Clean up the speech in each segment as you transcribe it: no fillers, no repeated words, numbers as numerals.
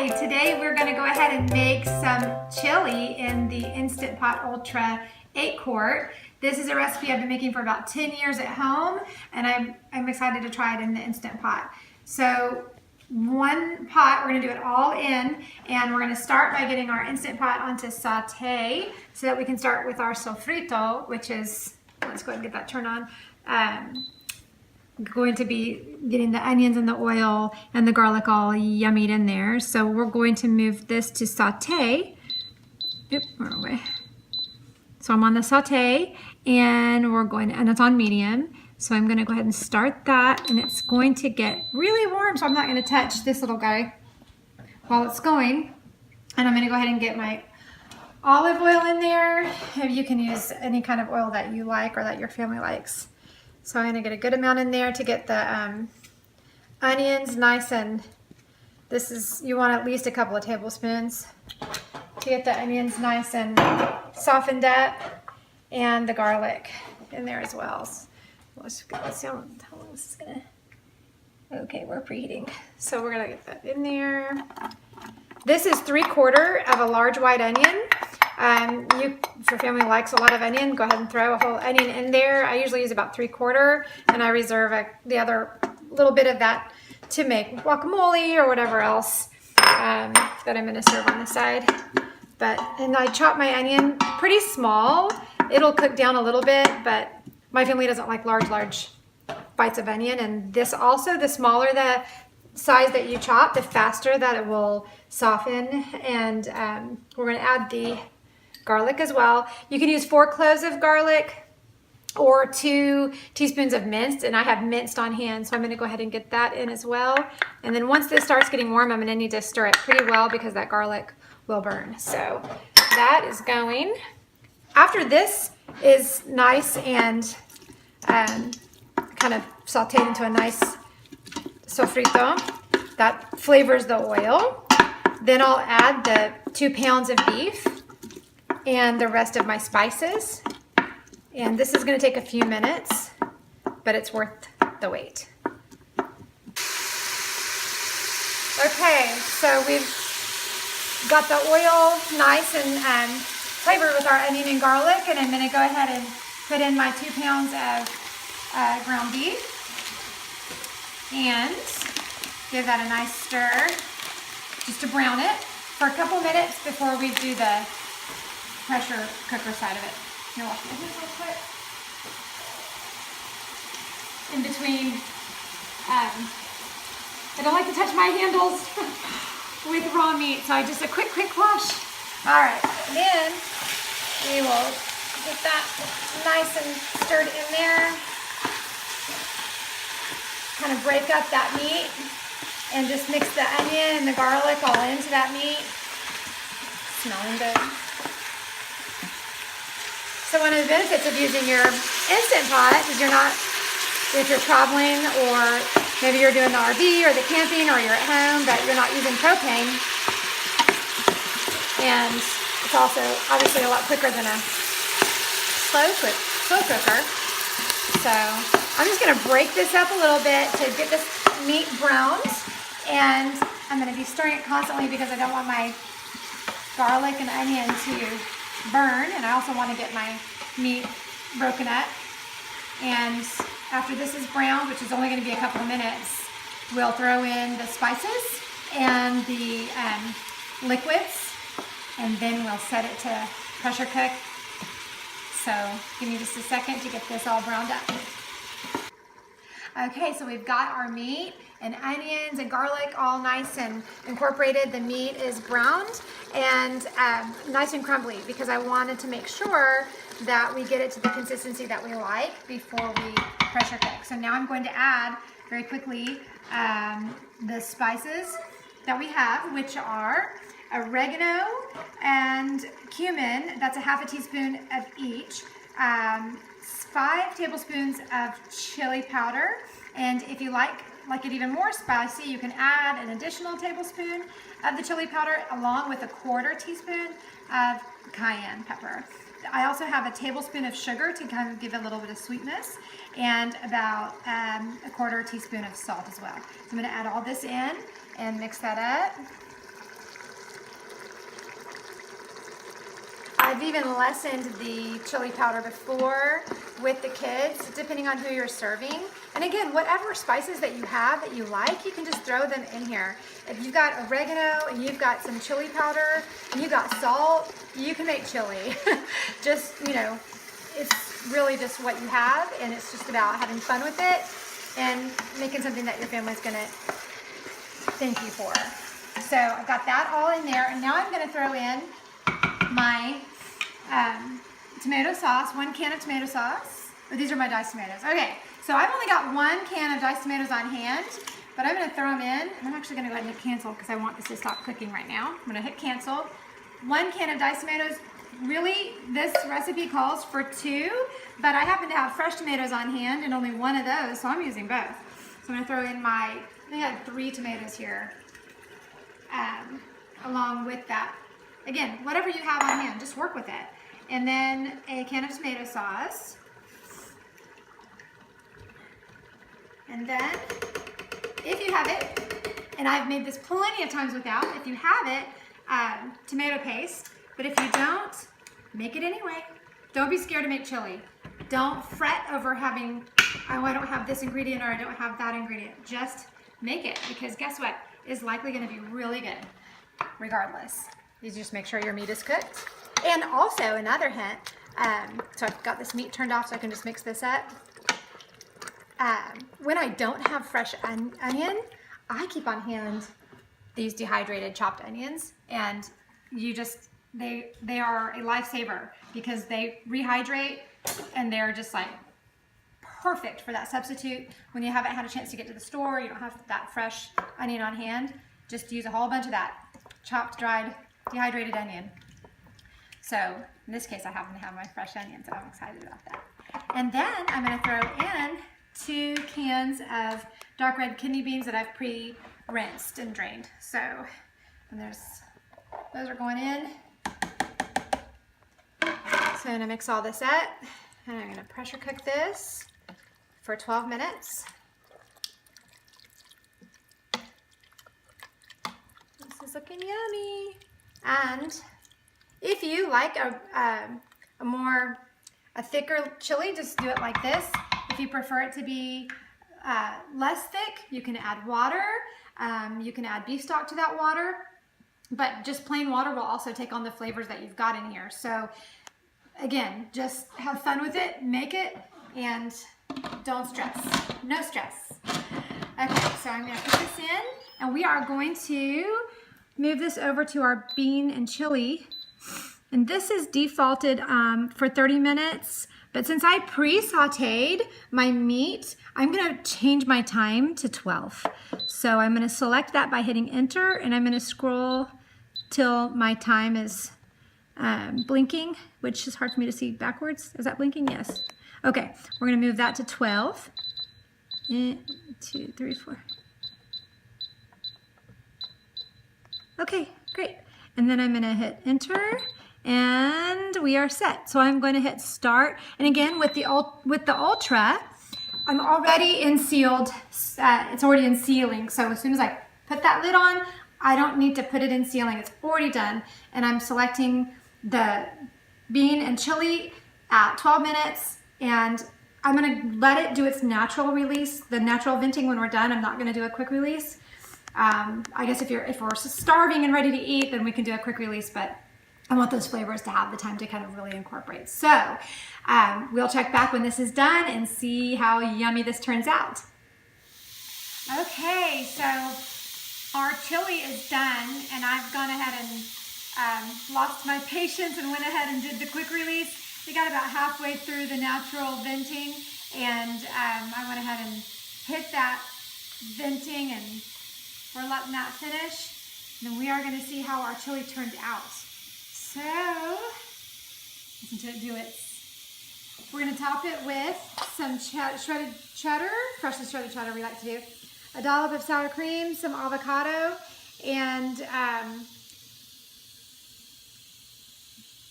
Hi, today we're going to go ahead and make some chili in the Instant Pot Ultra 8 quart. This is a recipe I've been making for about 10 years at home, and I'm excited to try it in the Instant Pot. So one pot, we're going to do it all in, and we're going to start by getting our Instant Pot onto saute so that we can start with our sofrito, which is, let's go ahead and get that turned on. Going to be getting the onions and the oil and the garlic all yummied in there. So we're going to move this to saute. Oop, wrong way. So I'm on the saute and and it's on medium. So I'm gonna go ahead and start that, and it's going to get really warm, so I'm not gonna touch this little guy while it's going. And I'm gonna go ahead and get my olive oil in there. You can use any kind of oil that you like or that your family likes. So I'm going to get a good amount in there to get the onions nice, and you want at least a couple of tablespoons to get the onions nice and softened up, and the garlic in there as well. So let's see how long this is going to... Okay, we're preheating. So we're going to get that in there. This is 3/4 of a large white onion. If your family likes a lot of onion, go ahead and throw a whole onion in there. I usually use about 3/4, and I reserve the other little bit of that to make guacamole or whatever else that I'm going to serve on the side. And I chop my onion pretty small. It'll cook down a little bit, but my family doesn't like large bites of onion. And this also, the smaller the size that you chop, the faster that it will soften. And we're going to add the garlic as well. You can use 4 cloves of garlic or 2 teaspoons of minced, and I have minced on hand, so I'm going to go ahead and get that in as well. And then once this starts getting warm, I'm going to need to stir it pretty well because that garlic will burn. So that is going. After this is nice and kind of sauteed into a nice sofrito, that flavors the oil. Then I'll add the 2 pounds of beef and the rest of my spices. And this is going to take a few minutes, but it's worth the wait. Okay, so we've got the oil nice and flavored with our onion and garlic, and I'm going to go ahead and put in my 2 pounds of ground beef and give that a nice stir just to brown it for a couple minutes before we do the pressure cooker side of it. Here, watch this real quick. In between, I don't like to touch my handles with raw meat, so just a quick wash. All right, then we will get that nice and stirred in there. Kind of break up that meat and just mix the onion and the garlic all into that meat. Smelling good. So one of the benefits of using your Instant Pot is if you're traveling, or maybe you're doing the RV or the camping, or you're at home, but you're not using propane. And it's also obviously a lot quicker than a slow cooker. So I'm just going to break this up a little bit to get this meat browned, and I'm going to be stirring it constantly because I don't want my garlic and onion to burn, and I also want to get my meat broken up. And after this is browned, which is only going to be a couple of minutes, we'll throw in the spices and the liquids, and then we'll set it to pressure cook. So give me just a second to get this all browned up. Okay, so we've got our meat and onions and garlic all nice and incorporated. The meat is browned and nice and crumbly because I wanted to make sure that we get it to the consistency that we like before we pressure cook. So now I'm going to add very quickly the spices that we have, which are oregano and cumin. That's a ½ teaspoon of each. 5 tablespoons of chili powder, and if you like it even more spicy, you can add an additional tablespoon of the chili powder along with a 1/4 teaspoon of cayenne pepper. I also have a tablespoon of sugar to kind of give a little bit of sweetness, and about a 1/4 teaspoon of salt as well. So I'm going to add all this in and mix that up. I've even lessened the chili powder before with the kids, depending on who you're serving. And again, whatever spices that you have that you like, you can just throw them in here. If you've got oregano and you've got some chili powder and you've got salt, you can make chili. Just, you know, it's really just what you have, and it's just about having fun with it and making something that your family's gonna thank you for. So I've got that all in there, and now I'm gonna throw in my tomato sauce, 1 can of tomato sauce. Oh, these are my diced tomatoes. Okay, so I've only got 1 can of diced tomatoes on hand, but I'm gonna throw them in, and I'm actually gonna go ahead and hit cancel because I want this to stop cooking right now. I'm gonna hit cancel. 1 can of diced tomatoes. Really, this recipe calls for 2, but I happen to have fresh tomatoes on hand and only 1 of those, so I'm using both. So I'm gonna throw in my, I think I had 3 tomatoes here, along with that. Again, whatever you have on hand, just work with it. And then a can of tomato sauce. And then, if you have it, and I've made this plenty of times without, if you have it, tomato paste. But if you don't, make it anyway. Don't be scared to make chili. Don't fret over having, oh, I don't have this ingredient or I don't have that ingredient. Just make it, because guess what? It's likely gonna be really good, regardless. You just make sure your meat is cooked. And also, another hint, so I've got this meat turned off so I can just mix this up. When I don't have fresh onion, I keep on hand these dehydrated chopped onions, and you just, they are a lifesaver because they rehydrate and they're just like perfect for that substitute. When you haven't had a chance to get to the store, you don't have that fresh onion on hand, just use a whole bunch of that chopped, dried, dehydrated onion. So in this case, I happen to have my fresh onion, so I'm excited about that. And then I'm gonna throw in 2 cans of dark red kidney beans that I've pre-rinsed and drained. So, and those are going in. So I'm gonna mix all this up, and I'm gonna pressure cook this for 12 minutes. This is looking yummy. And if you like a thicker chili, just do it like this. If you prefer it to be less thick, you can add water. You can add beef stock to that water, but just plain water will also take on the flavors that you've got in here. So again, just have fun with it, make it, and don't stress. No stress. Okay, so I'm gonna put this in, and we are going to move this over to our bean and chili. And this is defaulted for 30 minutes, but since I pre-sauteed my meat, I'm gonna change my time to 12. So I'm gonna select that by hitting enter, and I'm gonna scroll till my time is blinking, which is hard for me to see backwards. Is that blinking? Yes. Okay, we're gonna move that to 12. 1, 2, 3, 4. Okay, great. And then I'm gonna hit enter, and we are set. So I'm going to hit start. And again, with the Ultra, I'm already in sealed, it's already in sealing. So as soon as I put that lid on, I don't need to put it in sealing. It's already done. And I'm selecting the bean and chili at 12 minutes. And I'm gonna let it do its natural release, the natural venting when we're done. I'm not gonna do a quick release. I guess if we're starving and ready to eat, then we can do a quick release, but I want those flavors to have the time to kind of really incorporate. So we'll check back when this is done and see how yummy this turns out. Okay, so our chili is done, and I've gone ahead and lost my patience and went ahead and did the quick release. We got about halfway through the natural venting, and I went ahead and hit that venting, and we're letting that finish. And then we are going to see how our chili turned out. So, listen to it do it. We're going to top it with some shredded cheddar, freshly shredded cheddar we like to do, a dollop of sour cream, some avocado, and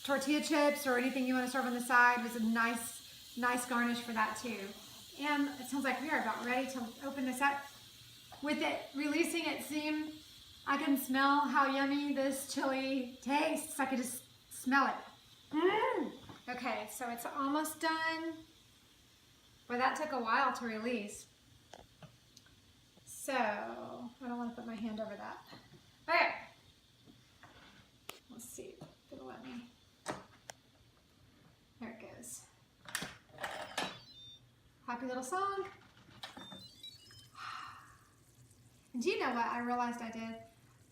tortilla chips or anything you want to serve on the side. Was a nice garnish for that too. And it sounds like we are about ready to open this up. With it releasing, I can smell how yummy this chili tastes. I could just smell it. Okay, so it's almost done. Well, that took a while to release. So, I don't want to put my hand over that. Okay. Let's see if it'll let me. There it goes. Happy little song. And do you know what I realized I did?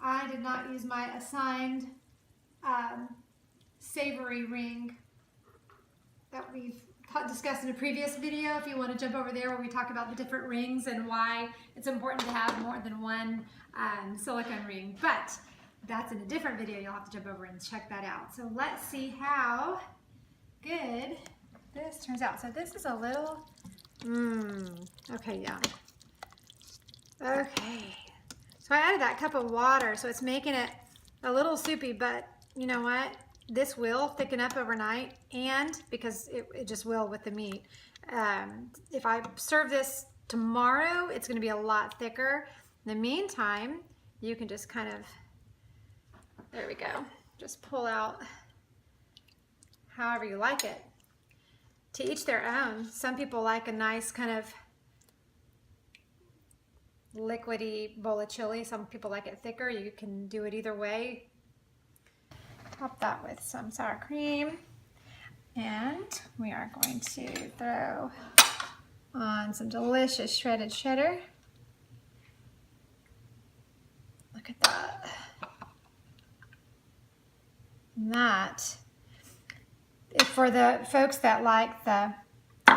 I did not use my assigned savory ring that we've discussed in a previous video. If you want to jump over there where we talk about the different rings and why it's important to have more than one silicone ring. But that's in a different video. You'll have to jump over and check that out. So let's see how good this turns out. So this is a little, okay, yeah. Okay, so I added that cup of water, so it's making it a little soupy, but you know what? This will thicken up overnight, and because it just will with the meat. If I serve this tomorrow, it's gonna be a lot thicker. In the meantime, you can just kind of, there we go, just pull out however you like it. To each their own. Some people like a nice kind of liquidy bowl of chili. Some people like it thicker. You can do it either way. Top that with some sour cream. And we are going to throw on some delicious shredded cheddar. Look at that. And that, for the folks that like the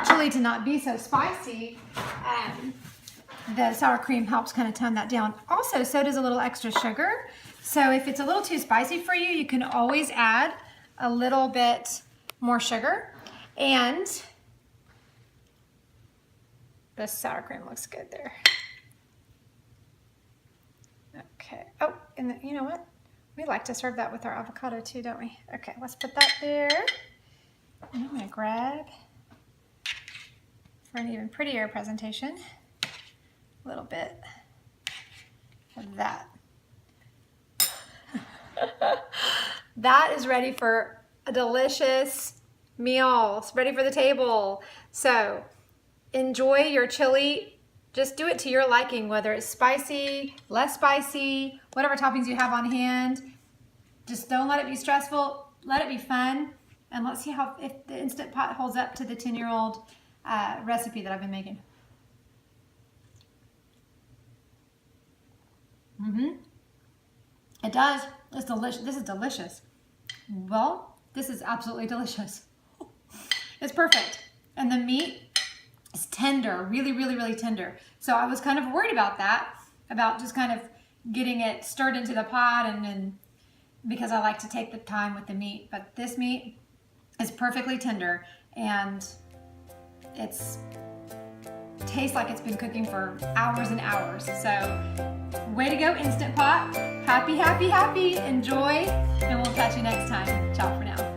chili to not be so spicy, the sour cream helps kind of tone that down. Also, so does a little extra sugar. So if it's a little too spicy for you, you can always add a little bit more sugar. And the sour cream looks good there. Okay. Oh, and you know what? We like to serve that with our avocado too, don't we? Okay, let's put that there. And I'm gonna grab, for an even prettier presentation, a little bit of that. That is ready for a delicious meal. It's ready for the table. So enjoy your chili. Just do it to your liking, whether it's spicy, less spicy, whatever toppings you have on hand. Just don't let it be stressful. Let it be fun. And let's see how, if the Instant Pot holds up to the 10-year-old recipe that I've been making. It does. It's delicious. This is delicious. Well, this is absolutely delicious. It's perfect. And the meat is tender, really, really, really tender. So I was kind of worried about that, about just kind of getting it stirred into the pot, and because I like to take the time with the meat. But this meat is perfectly tender, and it's tastes like it's been cooking for hours and hours. So way to go, Instant Pot. Happy, happy, happy. Enjoy, and we'll catch you next time. Ciao for now.